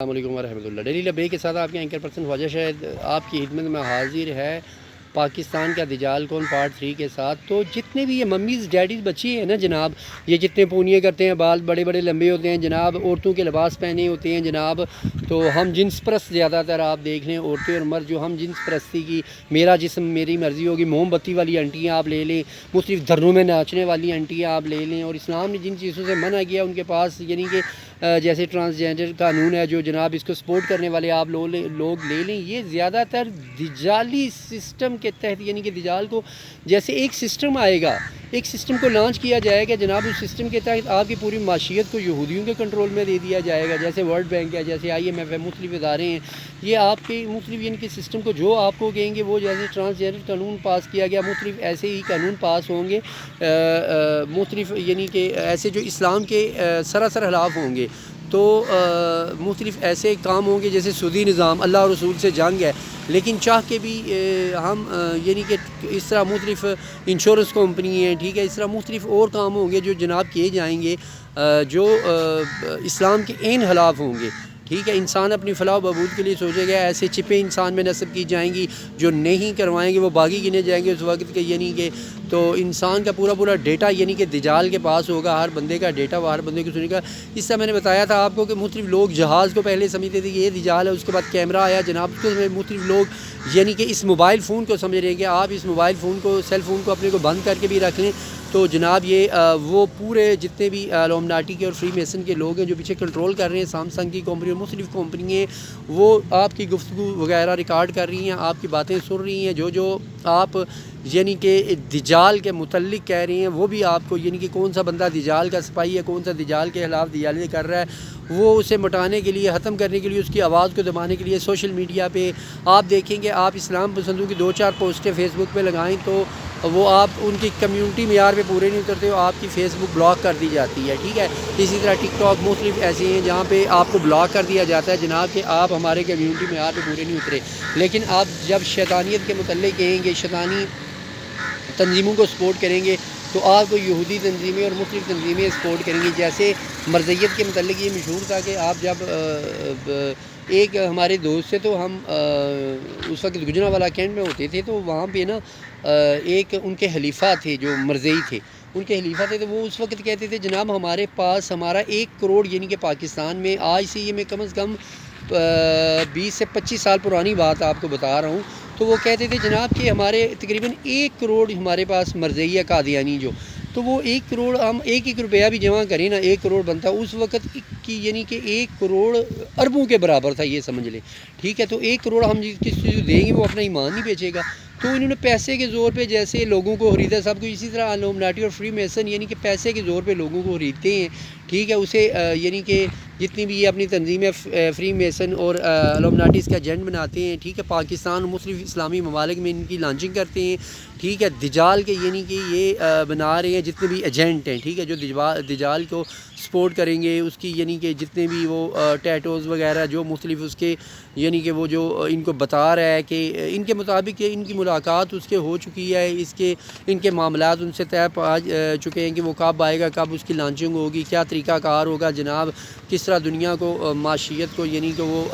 السلام علیکم ورحمۃ اللہ۔ ڈیلی لبے کے ساتھ آپ کے اینکر پرسن خواجہ شاہد آپ کی خدمت میں حاضر ہے پاکستان کا دجال کون پارٹ 3 کے ساتھ۔ تو جتنے بھی یہ ممیز ڈیڈیز بچے ہیں نا جناب، یہ جتنے پونیاں کرتے ہیں، بال بڑے بڑے لمبے ہوتے ہیں جناب، عورتوں کے لباس پہنے ہوتے ہیں جناب، تو ہم جنس پرست زیادہ تر آپ دیکھ لیں، عورتیں اور مرد جو ہم جنس پرستی کی میرا جسم میری مرضی ہوگی، موم بتی والی انٹیاں آپ لے لیں، مختلف دھرنوں میں ناچنے والی انٹیاں آپ لے لیں، اور اسلام نے جن چیزوں سے منع کیا ان کے پاس یعنی کہ جیسے ٹرانسجینڈر قانون ہے جو جناب اس کو سپورٹ کرنے والے آپ لوگ لے لیں، یہ زیادہ تر دجالی سسٹم کے تحت، یعنی کہ دجال کو جیسے ایک سسٹم آئے گا، ایک سسٹم کو لانچ کیا جائے گا جناب، اس سسٹم کے تحت آپ کی پوری معیشت کو یہودیوں کے کنٹرول میں دے دیا جائے گا، جیسے ورلڈ بینک ہے، جیسے IMF ہے، مختلف ادارے ہیں، یہ آپ کے مختلف یعنی کہ سسٹم کو جو آپ کو کہیں گے وہ، جیسے ٹرانسجینڈر قانون پاس کیا گیا، مختلف ایسے ہی قانون پاس ہوں گے، مختلف یعنی کہ ایسے جو اسلام کے سراسر خلاف ہوں گے، تو مختلف ایسے کام ہوں گے جیسے سودی نظام، اللہ اور رسول سے جنگ ہے، لیکن چاہ کے بھی ہم یعنی کہ اس طرح مختلف انشورنس کمپنی ہیں، ٹھیک ہے، اس طرح مختلف اور کام ہوں گے جو جناب کیے جائیں گے جو اسلام کے عین خلاف ہوں گے، ٹھیک ہے۔ انسان اپنی فلاح و بہبود کے لیے سوچے گا، ایسے چپیں انسان میں نصب کی جائیں گی جو نہیں کروائیں گے وہ باغی گنے جائیں گے اس وقت کے، یعنی کہ تو انسان کا پورا ڈیٹا یعنی کہ دجال کے پاس ہوگا، ہر بندے کا ڈیٹا وہ ہر بندے کو سنے گا۔ اس سے میں نے بتایا تھا آپ کو کہ مختلف لوگ جہاز کو پہلے سمجھتے تھے کہ یہ دجال ہے، اس کے بعد کیمرہ آیا جناب، اس کو مختلف لوگ یعنی کہ اس موبائل فون کو سمجھ رہے ہیں کہ آپ اس موبائل فون کو، سیل فون کو اپنے کو بند کر کے بھی رکھ لیں، تو جناب یہ وہ پورے جتنے بھی لومناٹی کے اور فری میسن کے لوگ ہیں جو پیچھے کنٹرول کر رہے ہیں، سامسنگ کی کمپنی اور مختلف کمپنی ہیں، وہ آپ کی گفتگو وغیرہ ریکارڈ کر رہی ہیں، آپ کی باتیں سن رہی ہیں، جو آپ یعنی کہ دجال کے متعلق کہہ رہی ہیں، وہ بھی آپ کو یعنی کہ کون سا بندہ دجال کا سپاہی ہے، کون سا دجال کے خلاف دجالی کر رہا ہے، وہ اسے مٹانے کے لیے، ختم کرنے کے لیے، اس کی آواز کو دبانے کے لیے سوشل میڈیا پہ آپ دیکھیں گے، آپ اسلام پسندوں کی 2-4 پوسٹیں فیس بک پہ لگائیں تو وہ آپ ان کی کمیونٹی معیار پہ پورے نہیں اترتے، آپ کی فیس بک بلاک کر دی جاتی ہے، ٹھیک ہے۔ اسی طرح ٹک ٹاک مختلف ایسے ہیں جہاں پہ آپ کو بلاک کر دیا جاتا ہے جناب کہ آپ ہمارے کمیونٹی معیار پہ پورے نہیں اترے، لیکن آپ جب شیطانیت کے متعلق کہیں گے، شیطانی تنظیموں کو سپورٹ کریں گے تو آپ کو یہودی تنظیمیں اور مختلف تنظیمیں سپورٹ کریں گی۔ جیسے مرزیت کے متعلق یہ مشہور تھا کہ آپ جب ایک ہمارے دوست سے، تو ہم اس وقت گجرانوالہ کینٹ میں ہوتے تھے، تو وہاں پہ نا ایک ان کے خلیفہ تھے جو مرزئی تھے، ان کے خلیفہ تھے، تو وہ اس وقت کہتے تھے جناب ہمارے پاس ہمارا 1 کروڑ یعنی کہ پاکستان میں آج سے یہ میں کم از کم 20 سے 25 سال پرانی بات آپ کو بتا رہا ہوں، تو وہ کہتے تھے جناب کہ ہمارے تقریباً 1 کروڑ ہمارے پاس مرزئی ہے قادیانی جو، تو وہ 1 کروڑ ہم 1 روپیہ بھی جمع کریں نا 1 کروڑ بنتا اس وقت کی، یعنی کہ 1 کروڑ اربوں کے برابر تھا، یہ سمجھ لیں، ٹھیک ہے۔ تو 1 کروڑ ہم کس چیز دیں گے، وہ اپنا ایمان نہیں بیچے گا، تو انہوں نے پیسے کے زور پہ جیسے لوگوں کو خریدا سب کو، اسی طرح لومناٹی اور فری میسن یعنی کہ پیسے کے زور پہ لوگوں کو خریدتے ہیں، ٹھیک ہے۔ اسے یعنی کہ جتنی بھی یہ اپنی تنظیمیں فری میسن اور لومناٹیز کا ایجنٹ بناتے ہیں، ٹھیک ہے، پاکستان اور مختلف اسلامی ممالک میں ان کی لانچنگ کرتے ہیں، ٹھیک ہے، دجال کے یعنی کہ یہ بنا رہے ہیں جتنے بھی ایجنٹ ہیں، ٹھیک ہے، جو دجال کو سپورٹ کریں گے، اس کی یعنی کہ جتنے بھی وہ ٹیٹوز وغیرہ جو مختلف اس کے یعنی کہ وہ جو ان کو بتا رہا ہے کہ ان کے مطابق ان کی ملاقات اس کے ہو چکی ہے، ان کے معاملات ان سے طے پا چکے ہیں کہ وہ کب آئے گا، کب اس کی لانچنگ ہوگی، کیا طریقہ کار ہوگا جناب، کس طرح دنیا کو معیشت کو یعنی کہ وہ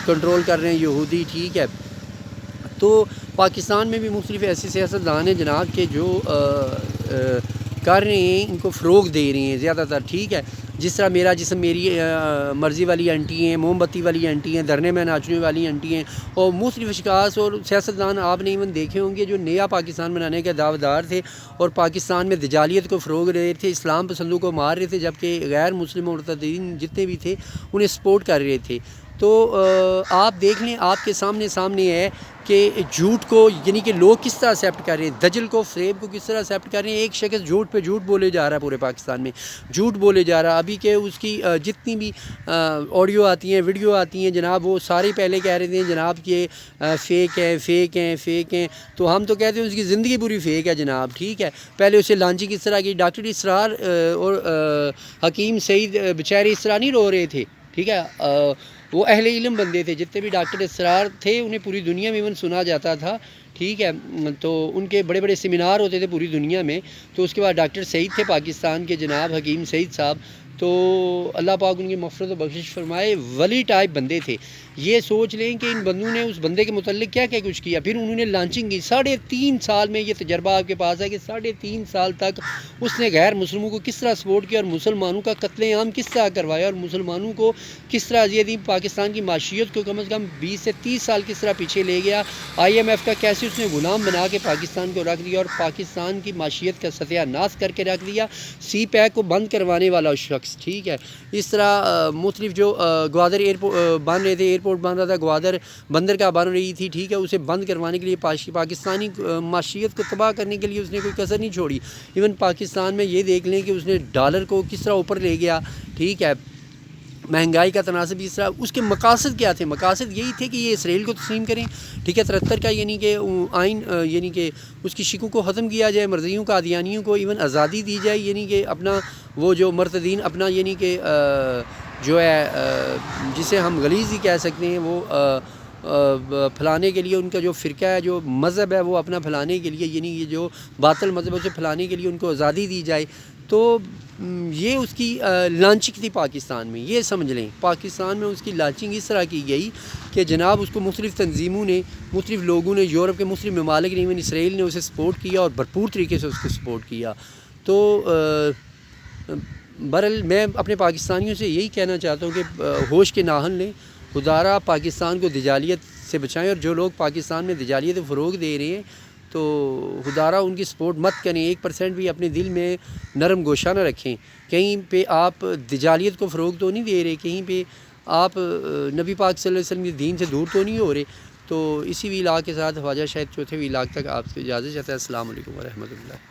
کنٹرول کر رہے ہیں یہودی، ٹھیک ہے۔ تو پاکستان میں بھی مختلف ایسے سیاستدان ہیں جناب کہ جو کر رہے ہیں، ان کو فروغ دے رہے ہیں زیادہ تر، ٹھیک ہے۔ جس طرح میرا جسم میری مرضی والی انٹی ہیں، موم بتی والی انٹی ہیں، دھرنے میں ناچنے والی انٹی ہیں، اور مختلف اشخاص اور سیاستدان آپ نے ایون دیکھے ہوں گے جو نیا پاکستان بنانے کے دعویدار تھے اور پاکستان میں دجالیت کو فروغ دے رہے تھے، اسلام پسندوں کو مار رہے تھے، جبکہ غیر مسلم مرتدین جتنے بھی تھے انہیں سپورٹ کر رہے تھے۔ تو آپ دیکھ لیں، آپ کے سامنے ہے کہ جھوٹ کو یعنی کہ لوگ کس طرح ایکسیپٹ کر رہے ہیں، دجل کو، فریب کو کس طرح ایکسیپٹ کر رہے ہیں۔ ایک شخص جھوٹ پہ جھوٹ بولے جا رہا ہے، پورے پاکستان میں جھوٹ بولے جا رہا ہے، ابھی کہ اس کی جتنی بھی آڈیو آتی ہیں، ویڈیو آتی ہیں جناب، وہ سارے پہلے کہہ رہے تھے جناب کہ فیک ہیں، تو ہم تو کہتے ہیں اس کی زندگی پوری فیک ہے جناب، ٹھیک ہے۔ پہلے اسے لانچنگ کس طرح کی، ڈاکٹر اسرار اور حکیم سعید بیچارے اس طرح نہیں رو رہے تھے، ٹھیک ہے، وہ اہل علم بندے تھے، جتنے بھی ڈاکٹر اسرار تھے انہیں پوری دنیا میں ایون سنا جاتا تھا، ٹھیک ہے، تو ان کے بڑے بڑے سیمینار ہوتے تھے پوری دنیا میں۔ تو اس کے بعد ڈاکٹر سعید تھے پاکستان کے جناب، حکیم سعید صاحب، تو اللہ پاک ان کی مغفرت و بخشش فرمائے. ولی ٹائپ بندے تھے. یہ سوچ لیں کہ ان بندوں نے اس بندے کے متعلق کیا کیا کچھ کیا. پھر انہوں نے لانچنگ کی 3.5 سال میں. یہ تجربہ آپ کے پاس ہے کہ 3.5 سال تک اس نے غیر مسلموں کو کس طرح سپورٹ کیا اور مسلمانوں کا قتل عام کس طرح کروایا اور مسلمانوں کو کس طرح اذیت دی. پاکستان کی معیشت کو کم از کم 20 سے 30 سال کس طرح پیچھے لے گیا. IMF کا کیسے اس نے غلام بنا کے پاکستان کو رکھ دیا اور پاکستان کی معیشت کا ستیہ ناش کر کے رکھ دیا. سی پیک کو بند کروانے والا شخص. ٹھیک ہے. اس طرح مختلف جو گوادر ایئرپورٹ بن رہے تھے, ایئرپورٹ بن رہا تھا, گوادر بندرگاہ بن رہی تھی. ٹھیک ہے. اسے بند کروانے کے لیے پاکستانی معیشت کو تباہ کرنے کے لیے اس نے کوئی کسر نہیں چھوڑی. ایون پاکستان میں یہ دیکھ لیں کہ اس نے ڈالر کو کس طرح اوپر لے گیا. ٹھیک ہے. مہنگائی کا تناسب اس طرح. اس کے مقاصد کیا تھے؟ مقاصد یہی تھے کہ یہ اسرائیل کو تسلیم کریں. ٹھیک ہے. 73 کا یعنی کہ آئین, یعنی کہ اس کی شکوں کو ختم کیا جائے, مرزیوں کو, عادیانیوں کو ایون آزادی دی جائے. یعنی کہ اپنا وہ جو مرتدین اپنا یعنی کہ جو ہے جسے ہم غلیظ ہی کہہ سکتے ہیں, وہ پھیلانے کے لیے ان کا جو فرقہ ہے, جو مذہب ہے, وہ اپنا پھیلانے کے لیے, یعنی یہ جو باطل مذہب ہے اسے پھیلانے کے لیے ان کو آزادی دی جائے. تو یہ اس کی لانچنگ تھی پاکستان میں. یہ سمجھ لیں پاکستان میں اس کی لانچنگ اس طرح کی گئی کہ جناب اس کو مختلف تنظیموں نے, مختلف لوگوں نے, یورپ کے مختلف ممالک نے, ایون اسرائیل نے اسے سپورٹ کیا اور بھرپور طریقے سے اس کو سپورٹ کیا. تو بہرحال میں اپنے پاکستانیوں سے یہی کہنا چاہتا ہوں کہ ہوش کے ناخن لیں. خدارا پاکستان کو دجالیت سے بچائیں, اور جو لوگ پاکستان میں دجالیت فروغ دے رہے ہیں تو خدارا ان کی سپورٹ مت کریں. 1% بھی اپنے دل میں نرم گوشہ نہ رکھیں. کہیں پہ آپ دجالیت کو فروغ تو نہیں دے رہے, کہیں پہ آپ نبی پاک صلی اللہ علیہ وسلم کے دین سے دور تو نہیں ہو رہے. تو اسی ویلاگ کے ساتھ خواجہ شاہد چوتھے ویلاگ تک آپ سے اجازت چاہتا ہے. السلام علیکم ورحمۃ اللہ.